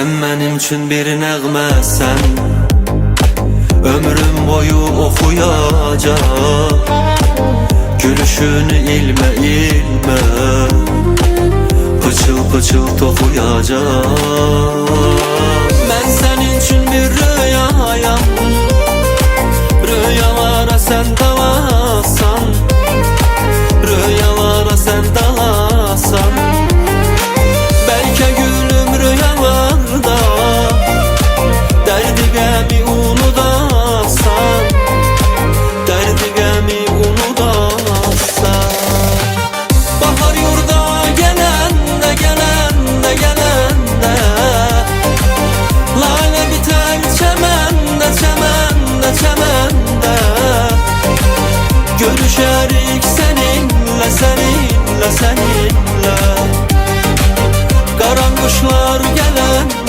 Sen benim için bir nəğməsən, ömrüm boyu oxuyacaq gülüşünü ilmə ilmə, pıçıl pıçıl toxuyacaq. Mən sənin üçün bir rüyayam, rüyalara sən dalasan, rüyalara sən dalasan. Bəlkə gülüm rüyalarda dərdi qəmi unudasan, dərdi qəmi unudasan. Bahar yurda gələndə, gələndə, gələndə, lalə bitər çəməndə, çəməndə, çəməndə. Görüşərik səninlə, səninlə, səninlə. Qaranquşlar gələn